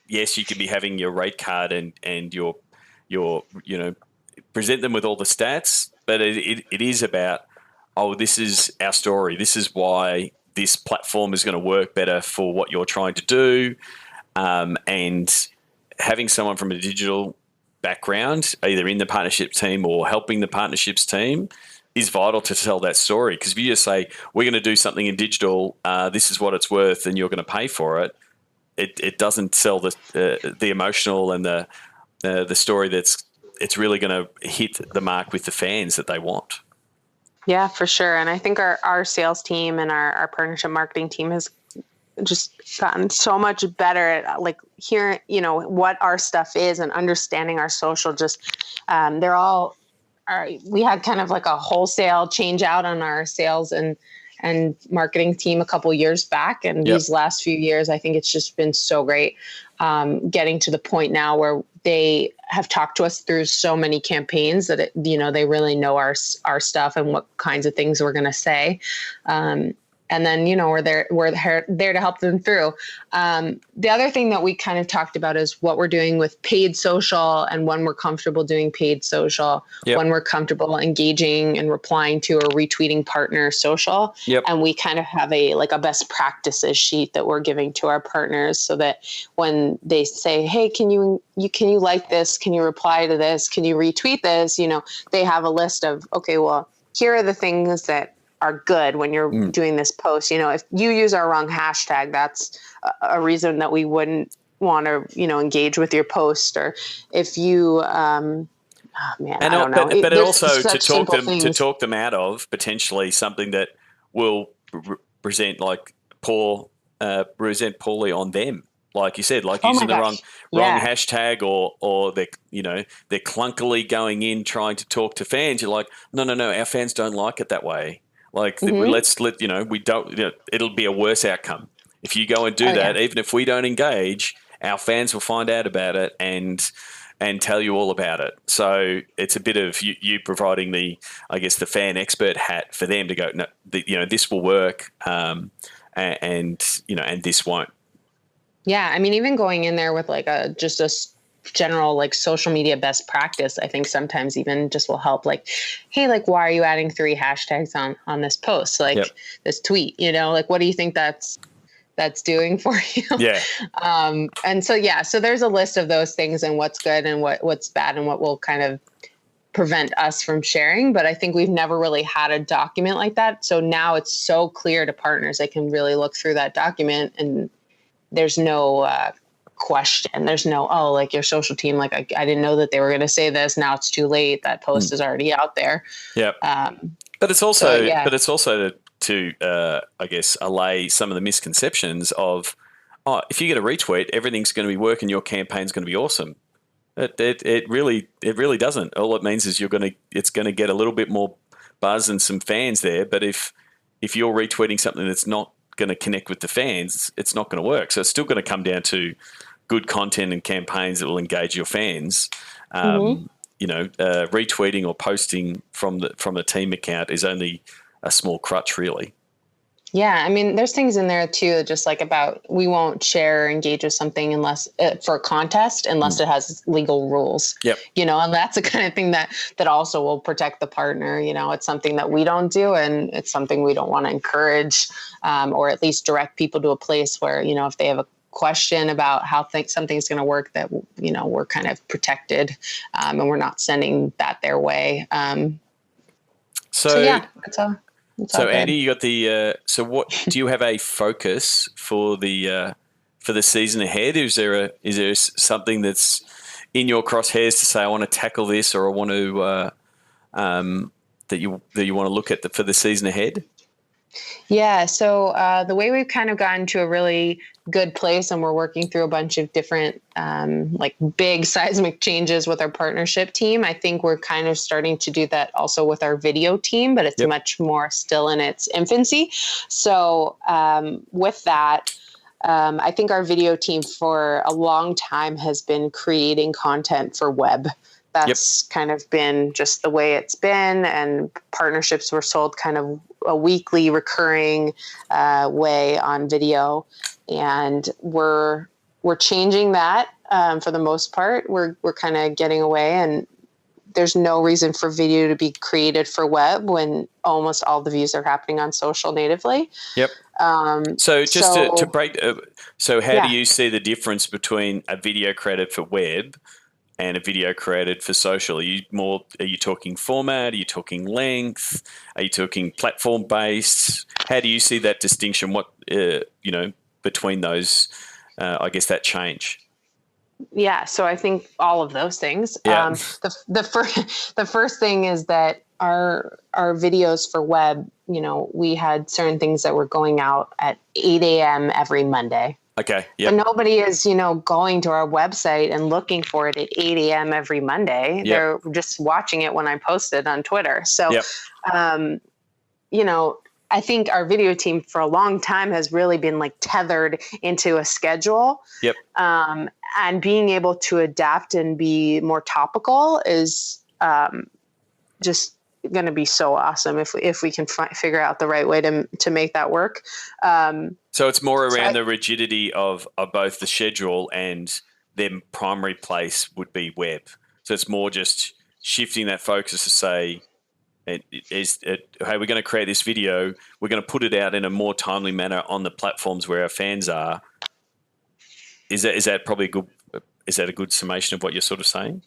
yes, you could be having your rate card and your present them with all the stats, but it is about, this is our story. This is why this platform is going to work better for what you're trying to do. And having someone from a digital background, either in the partnership team or helping the partnerships team, is vital to tell that story. Because if you just say, we're going to do something in digital, this is what it's worth, and you're going to pay for it, it doesn't sell the emotional and the story it's really going to hit the mark with the fans that they want. Yeah, for sure. And I think our sales team and our partnership marketing team has just gotten so much better at like hearing, what our stuff is and understanding our social. Just we had kind of like a wholesale change out on our sales and marketing team a couple years back. And these last few years, I think it's just been so great, getting to the point now where they have talked to us through so many campaigns that, they really know our stuff and what kinds of things we're going to say. and then, we're there to help them through. The other thing that we kind of talked about is what we're doing with paid social, and when we're comfortable doing paid social, when we're comfortable engaging and replying to or retweeting partner social. And we kind of have a best practices sheet that we're giving to our partners, so that when they say, hey, can you like this? Can you reply to this? Can you retweet this? They have a list of, okay, well, here are the things that are good when you're doing this post. If you use our wrong hashtag, that's a reason that we wouldn't want to, engage with your post. Or if you, I don't know. But There's also such simple things. to talk them out of potentially something that will present present poorly on them. Like you said, using the wrong hashtag, or they're clunkily going in trying to talk to fans. You're like, no, our fans don't like it that way. We don't. It'll be a worse outcome if you go and do that. Yeah. Even if we don't engage, our fans will find out about it and tell you all about it. So it's a bit of you providing the fan expert hat for them to go, no, this will work, and this won't. Yeah, I mean, even going in there with just a general social media best practice, I think sometimes even just will help. Hey, why are you adding 3 hashtags on this post? This tweet, what do you think that's doing for you? Yeah. And so there's a list of those things and what's good and what's bad and what will kind of prevent us from sharing. But I think we've never really had a document like that. So now it's so clear to partners. They can really look through that document, and there's no question. There's no, your social team, I didn't know that they were going to say this. Now it's too late. That post is already out there. Yeah. But it's also, to allay some of the misconceptions of, if you get a retweet, everything's going to be working. Your campaign's going to be awesome. It really doesn't. All it means is it's going to get a little bit more buzz and some fans there. But if you're retweeting something that's not going to connect with the fans, it's not going to work. So it's still going to come down to good content and campaigns that will engage your fans. Retweeting or posting from a team account is only a small crutch, really. Yeah, I mean, there's things in there too, just about we won't share or engage with something unless for a contest, unless it has legal rules. Yep. And that's the kind of thing that also will protect the partner. It's something that we don't do, and it's something we don't want to encourage, or at least direct people to a place where, if they have a question about how something's going to work, that, we're kind of protected, and we're not sending that their way. So yeah, that's all. So Andy, you got the. So what do you have a focus for the season ahead? Is there something that's in your crosshairs to say I want to tackle this, or I want to that you want to look at for the season ahead? Yeah. So the way we've kind of gotten to a really good place, and we're working through a bunch of different big seismic changes with our partnership team. I think we're kind of starting to do that also with our video team, but it's much more still in its infancy. So with that, I think our video team for a long time has been creating content for web. That's kind of been just the way it's been, and partnerships were sold kind of a weekly recurring way on video, and we're changing that for the most part. We're kind of getting away, and there's no reason for video to be created for web when almost all the views are happening on social natively. Yep. So just to break, so how do you see the difference between a video created for web and a video created for social? Are you talking format? Are you talking length? Are you talking platform based? How do you see that distinction? What, between those, that change? Yeah. So I think all of those things. Yeah. The first thing is that our videos for web, we had certain things that were going out at 8 a.m. every Monday. Okay. Yeah. But nobody is, going to our website and looking for it at 8 a.m. every Monday. Yep. They're just watching it when I post it on Twitter. So, I think our video team for a long time has really been tethered into a schedule. Yep. And being able to adapt and be more topical is just going to be so awesome if we can figure out the right way to make that work. So it's more around the rigidity of both the schedule and their primary place would be web. So it's more just shifting that focus to say, hey, we're going to create this video. We're going to put it out in a more timely manner on the platforms where our fans are. Is that probably a good? Is that a good summation of what you're sort of saying?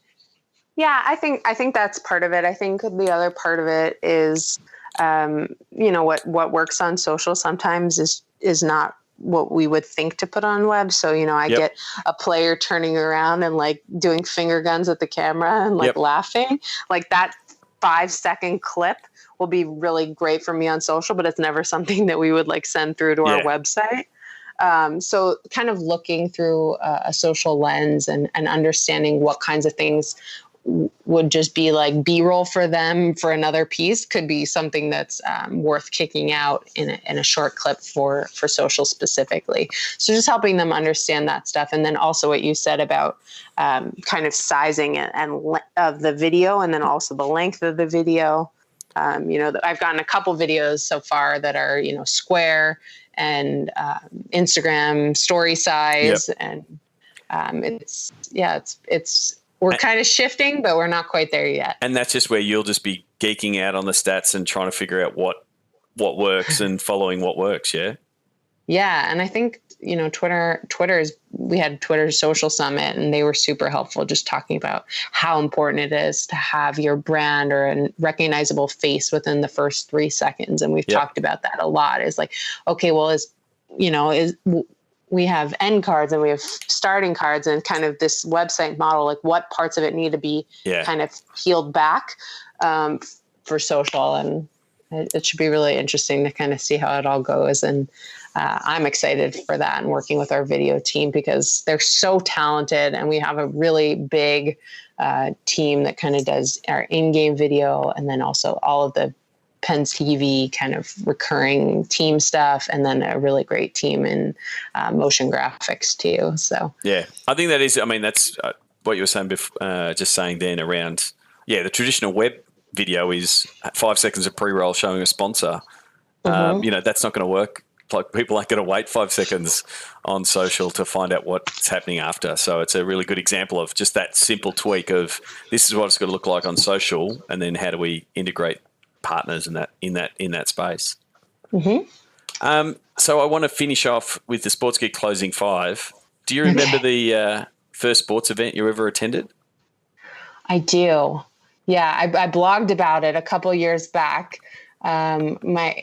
Yeah, I think that's part of it. I think the other part of it is, what works on social sometimes is not what we would think to put on web. So, I get a player turning around and like doing finger guns at the camera and like laughing, like that 5-second clip will be really great for me on social, but it's never something that we would like send through to our website. So kind of looking through a social lens and understanding what kinds of things would just be like B-roll for them for another piece could be something that's worth kicking out in a short clip for social specifically. So just helping them understand that stuff. And then also what you said about kind of sizing of the video and then also the length of the video. I've gotten a couple videos so far that are, square and Instagram story size. And it's we're kind of shifting, but we're not quite there yet. And that's just where you'll just be geeking out on the stats and trying to figure out what works and following what works. Yeah. Yeah. And I think, we had Twitter's social summit and they were super helpful just talking about how important it is to have your brand or a recognizable face within the first 3 seconds. And we've talked about that a lot. Is like, okay, well, we have end cards and we have starting cards and kind of this website model, like what parts of it need to be kind of peeled back for social. And it should be really interesting to kind of see how it all goes. And I'm excited for that and working with our video team because they're so talented and we have a really big team that kind of does our in-game video and then also all of the Penn's TV kind of recurring team stuff, and then a really great team in motion graphics too. So yeah, I think that is. I mean, that's what you were saying before. Just saying then around the traditional web video is 5 seconds of pre-roll showing a sponsor. That's not going to work. Like people aren't going to wait 5 seconds on social to find out what's happening after. So it's a really good example of just that simple tweak of this is what it's going to look like on social, and then how do we integrate partners in that space. So I want to finish off with the Sports Geek Closing 5. Do you remember the first sports event you ever attended? I do. Yeah, I blogged about it a couple years back. I don't know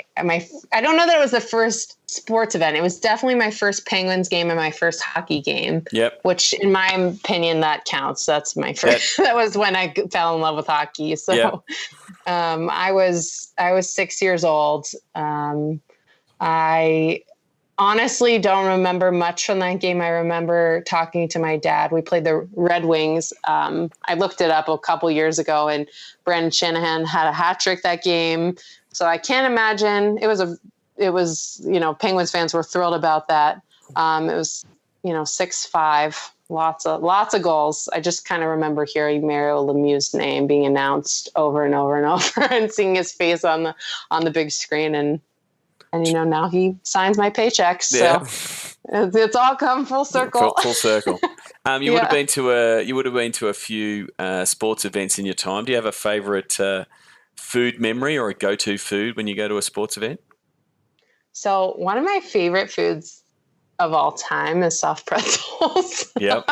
that it was the first sports event. It was definitely my first Penguins game and my first hockey game. Yep. Which, in my opinion, that counts. That's my first. That was when I fell in love with hockey. So, I was 6 years old. I honestly don't remember much from that game. I remember talking to my dad. We played the Red Wings. I looked it up a couple years ago, and Brandon Shanahan had a hat trick that game. So I can't imagine it was, Penguins fans were thrilled about that. It was, 6-5, lots of goals. I just kind of remember hearing Mario Lemieux's name being announced over and over and over and seeing his face on the big screen. And now he signs my paychecks. So it's all come full circle. Full circle. You would have been to a few sports events in your time. Do you have a favorite food memory or a go-to food when you go to a sports event? So one of my favorite foods of all time is soft pretzels. Yep.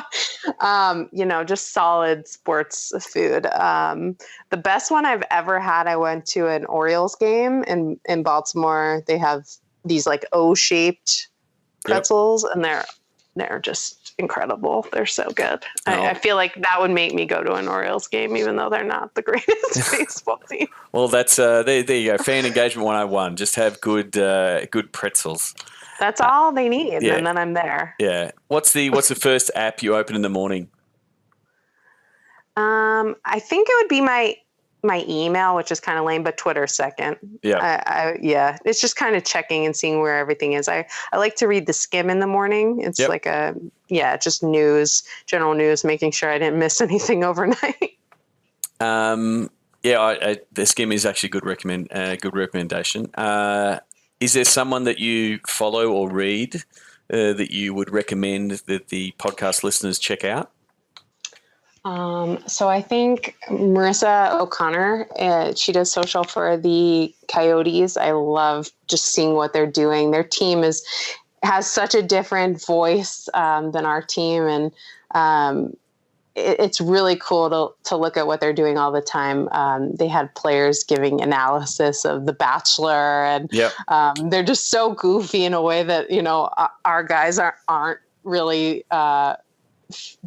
Just solid sports food. The best one I've ever had, I went to an Orioles game in Baltimore. They have these like O-shaped pretzels, and they're just incredible. They're so good. I feel like that would make me go to an Orioles game, even though they're not the greatest baseball team. Well, that's there you go. Fan engagement 101. Just have good pretzels. That's all they need, and then I'm there. Yeah. What's the first app you open in the morning? I think it would be my email, which is kind of lame, but Twitter second. Yeah. It's just kind of checking and seeing where everything is. I like to read the Skim in the morning. It's like just news, general news, making sure I didn't miss anything overnight. Yeah, the skim is actually good recommendation. Is there someone that you follow or read that you would recommend that the podcast listeners check out? So I think Marissa O'Connor, she does social for the Coyotes. I love just seeing what they're doing. Their team has such a different voice than our team, and it's really cool to look at what they're doing all the time. They had players giving analysis of The Bachelor, and they're just so goofy in a way that, our guys aren't really,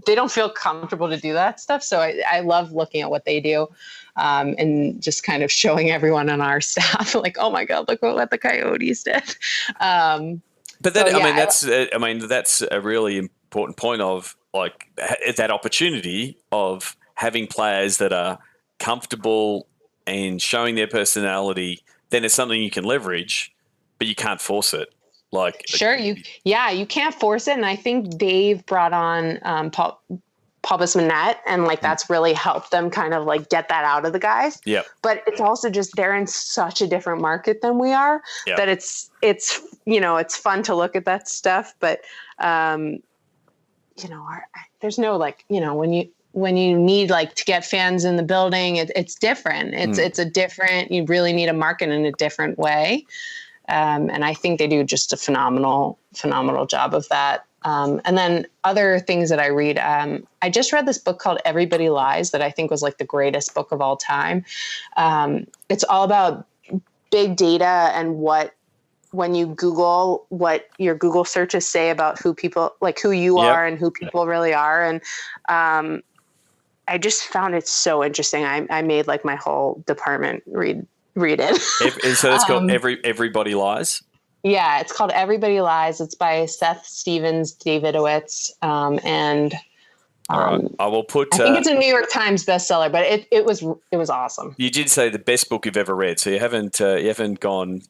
they don't feel comfortable to do that stuff. So I love looking at what they do, and just kind of showing everyone on our staff like, oh my God, look what the Coyotes did. But that, that's a really important point of like that opportunity of having players that are comfortable and showing their personality. Then it's something you can leverage, but you can't force it. You can't force it. And I think Dave brought on Paul Bissonnette, and like that's really helped them kind of like get that out of the guys. Yeah. But it's also just they're in such a different market than we are that it's fun to look at that stuff. But there's no when you need like to get fans in the building, it's different. It's a different. You really need to market in a different way. And I think they do just a phenomenal job of that. And then other things that I read, I just read this book called Everybody Lies that I think was like the greatest book of all time. It's all about big data and when you Google, what your Google searches say about who you are and who people really are. And I just found it so interesting. I made like my whole department read it. So it's called Everybody Lies? Yeah, it's called Everybody Lies. It's by Seth Stevens Davidowitz. And all right. I will put. I think it's a New York Times bestseller, but it was awesome. You did say the best book you've ever read, so you haven't gone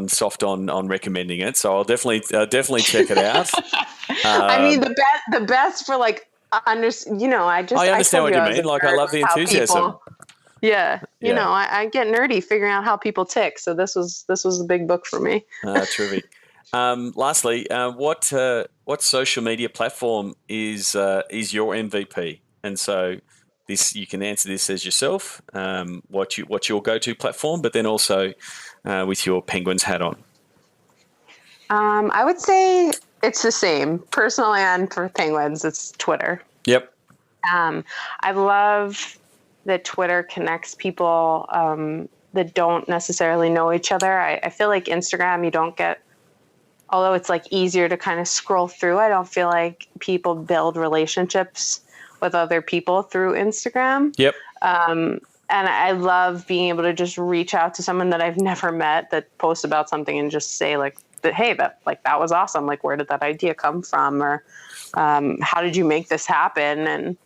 soft on recommending it. So I'll definitely check it out. I mean, the best for like I understand what you mean. Like I love the enthusiasm. I get nerdy figuring out how people tick. So this was a big book for me. Terrific. Lastly, what social media platform is your MVP? And so you can answer this as yourself. What's your go-to platform, but then also with your Penguins hat on. I would say it's the same, personal and for Penguins. It's Twitter. Yep. I love that Twitter connects people that don't necessarily know each other. I feel like Instagram, you don't get, although it's like easier to kind of scroll through, I don't feel like people build relationships with other people through Instagram. Yep. And I love being able to just reach out to someone that I've never met that posts about something and just say like, hey, that was awesome. Like, where did that idea come from? Or how did you make this happen? And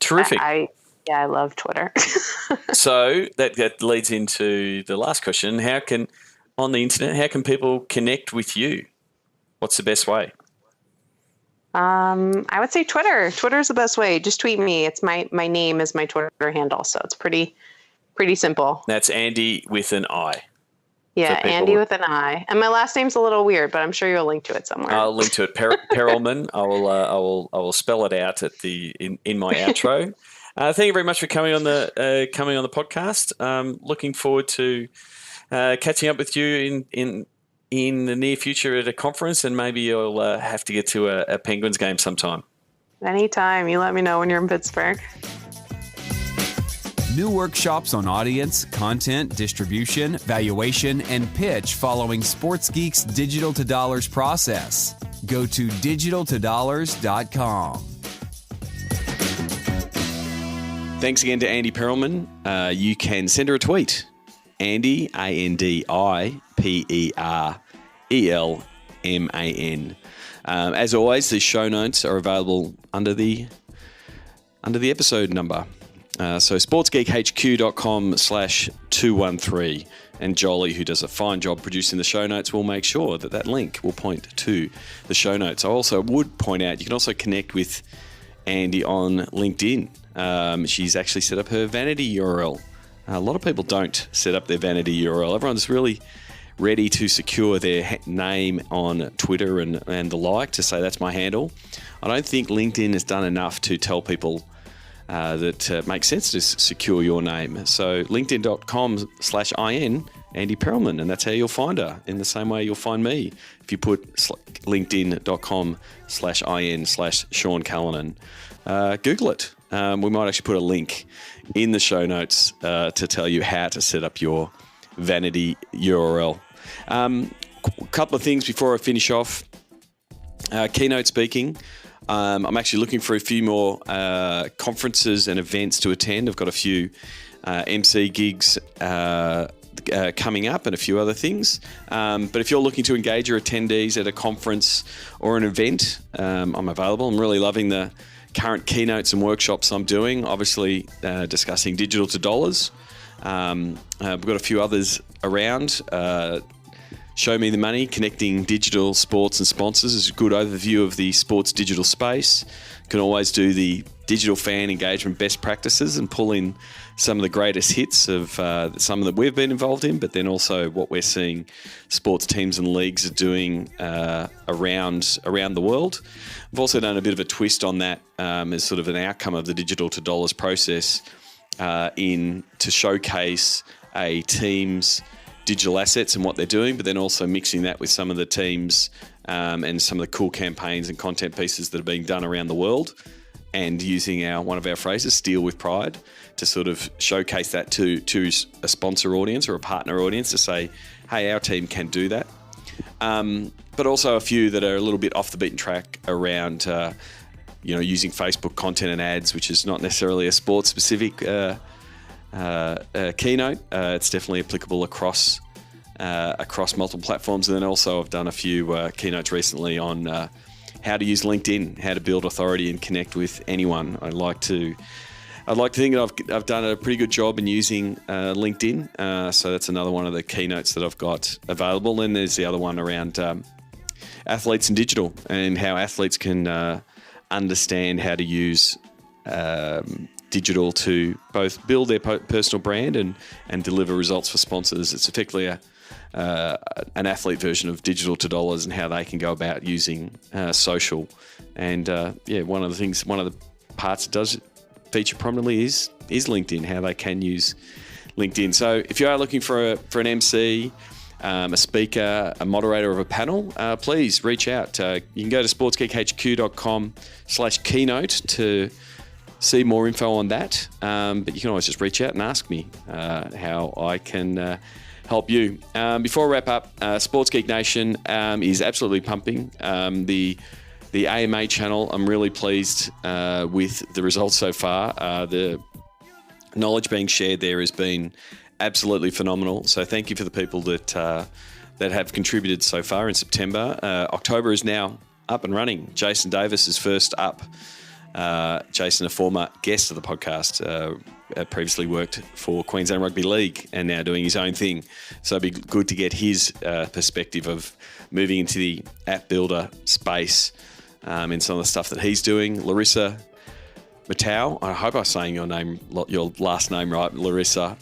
terrific. I love Twitter. So that leads into the last question. On the internet, how can people connect with you? What's the best way? I would say Twitter. Twitter is the best way. Just tweet me. It's my name is my Twitter handle. So it's pretty simple. That's Andi with an I. Yeah, Andi with an I. And my last name's a little weird, but I'm sure you'll link to it somewhere. I'll link to it. Perelman. I will spell it out at in my outro. Thank you very much for coming on the podcast. Looking forward to catching up with you in the near future at a conference, and maybe you'll have to get to a Penguins game sometime. Anytime. You let me know when you're in Pittsburgh. New workshops on audience, content, distribution, valuation, and pitch following Sports Geek's Digital to Dollars process. Go to digitaltodollars.com. Thanks again to Andi Perelman. You can send her a tweet. Andi, ANDI, Perelman. As always, the show notes are available under the episode number. So sportsgeekhq.com/213. And Jolie, who does a fine job producing the show notes, will make sure that link will point to the show notes. I also would point out you can also connect with Andi on LinkedIn. She's actually set up her vanity URL. A lot of people don't set up their vanity URL. Everyone's really ready to secure their name on Twitter and the like, to say that's my handle. I don't think LinkedIn has done enough to tell people that it makes sense to secure your name. So linkedin.com/IN Andi Perelman, and that's how you'll find her, in the same way you'll find me if you put linkedin.com/IN/Sean Callanan. Google it. We might actually put a link in the show notes to tell you how to set up your vanity URL. A couple of things before I finish off. Keynote speaking. I'm actually looking for a few more conferences and events to attend. I've got a few MC gigs coming up and a few other things. But if you're looking to engage your attendees at a conference or an event, I'm available. I'm really loving the current keynotes and workshops I'm doing, obviously discussing digital to dollars. We've got a few others around. Show Me the Money, Connecting Digital Sports and Sponsors is a good overview of the sports digital space. You can always do the digital fan engagement best practices and pull in some of the greatest hits of some that we've been involved in, but then also what we're seeing sports teams and leagues are doing around the world. I've also done a bit of a twist on that as sort of an outcome of the digital to dollars process to showcase a team's digital assets and what they're doing, but then also mixing that with some of the teams and some of the cool campaigns and content pieces that are being done around the world, and using one of our phrases, steal with pride, to sort of showcase that to a sponsor audience or a partner audience, to say, hey, our team can do that. But also a few that are a little bit off the beaten track around using Facebook content and ads, which is not necessarily a sports specific keynote. It's definitely applicable across multiple platforms. And then also I've done a few keynotes recently on how to use LinkedIn, how to build authority and connect with anyone. I'd like to think that I've done a pretty good job in using LinkedIn. So that's another one of the keynotes that I've got available. And there's the other one around athletes and digital, and how athletes can understand how to use digital to both build their personal brand and deliver results for sponsors. It's effectively an athlete version of digital to dollars, and how they can go about using social. And one of the parts it does feature prominently is LinkedIn, how they can use LinkedIn. So if you are looking for an MC, a speaker, a moderator of a panel, please reach out. You can go to sportsgeekhq.com/keynote to see more info on that. But you can always just reach out and ask me how I can help you. Before I wrap up, Sports Geek Nation is absolutely pumping. The AMA channel, I'm really pleased with the results so far. The knowledge being shared there has been absolutely phenomenal. So thank you for the people that have contributed so far in September. October is now up and running. Jason Davis is first up. Jason, a former guest of the podcast, previously worked for Queensland Rugby League and now doing his own thing. So it'd be good to get his perspective of moving into the app builder space and some of the stuff that he's doing. Larissa Matau, I hope I'm saying your last name right, Larissa.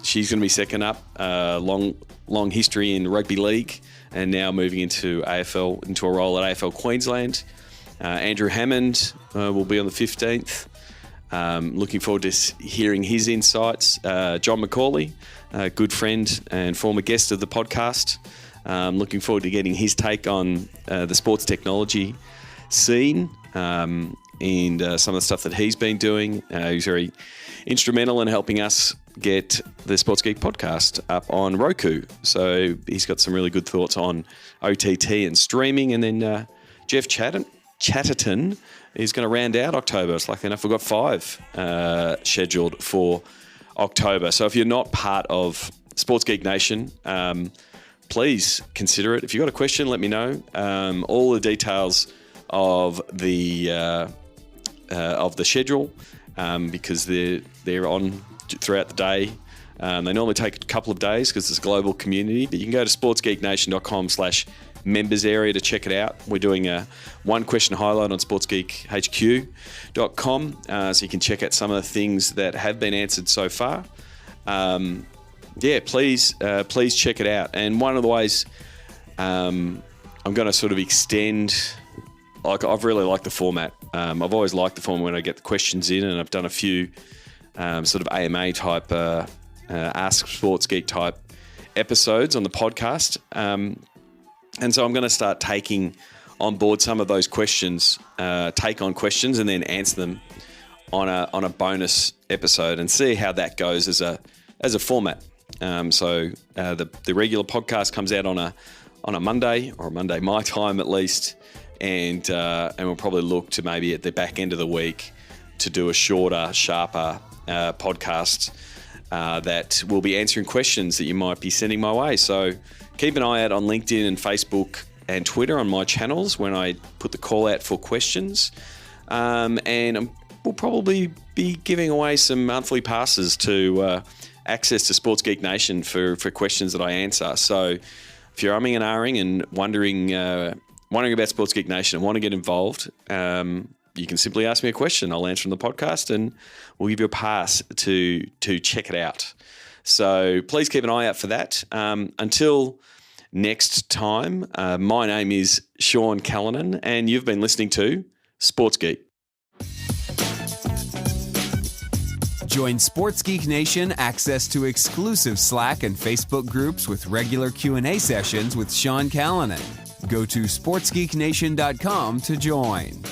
She's going to be second up. Long history in rugby league, and now moving into AFL, into a role at AFL Queensland. Andrew Hammond will be on the 15th. Looking forward to hearing his insights. John McCauley, a good friend and former guest of the podcast. Looking forward to getting his take on the sports technology scene and some of the stuff that he's been doing. He's very instrumental in helping us get the Sports Geek podcast up on Roku. So he's got some really good thoughts on OTT and streaming. And then Jeff Chatterton is going to round out October. It's lucky enough we've got 5 scheduled for October. So if you're not part of Sports Geek Nation, please consider it. If you've got a question, let me know. All the details of the schedule, because they're on throughout the day. They normally take a couple of days because it's a global community, but you can go to sportsgeeknation.com/ members area to check it out. We're doing a one question highlight on sportsgeekhq.com, so you can check out some of the things that have been answered so far. Please check it out. And one of the ways I'm going to sort of extend, like, I've really liked the format. I've always liked the format when I get the questions in, and I've done a few sort of AMA type, Ask Sports Geek type episodes on the podcast. And so I'm going to start taking on board some of those questions, take on questions and then answer them on a bonus episode and see how that goes as a format. So the regular podcast comes out on a Monday, or a Monday my time at least, and we'll probably look to maybe at the back end of the week to do a shorter, sharper podcast that will be answering questions that you might be sending my way. So keep an eye out on LinkedIn and Facebook and Twitter on my channels when I put the call out for questions. And we'll probably be giving away some monthly passes to access to Sports Geek Nation for questions that I answer. So if you're umming and ahhing and wondering about Sports Geek Nation and want to get involved, you can simply ask me a question. I'll answer on the podcast and we'll give you a pass to check it out. So please keep an eye out for that. Until next time, my name is Sean Callanan and you've been listening to Sports Geek. Join Sports Geek Nation access to exclusive Slack and Facebook groups with regular Q&A sessions with Sean Callanan. Go to sportsgeeknation.com to join.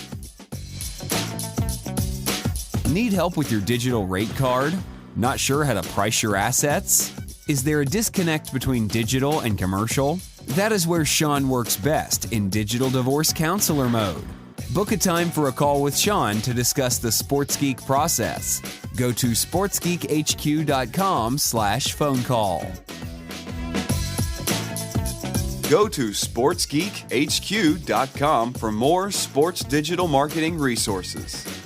Need help with your digital rate card? Not sure how to price your assets? Is there a disconnect between digital and commercial? That is where Sean works best, in digital divorce counselor mode. Book a time for a call with Sean to discuss the Sports Geek process. Go to sportsgeekhq.com/phone call. Go to sportsgeekhq.com for more sports digital marketing resources.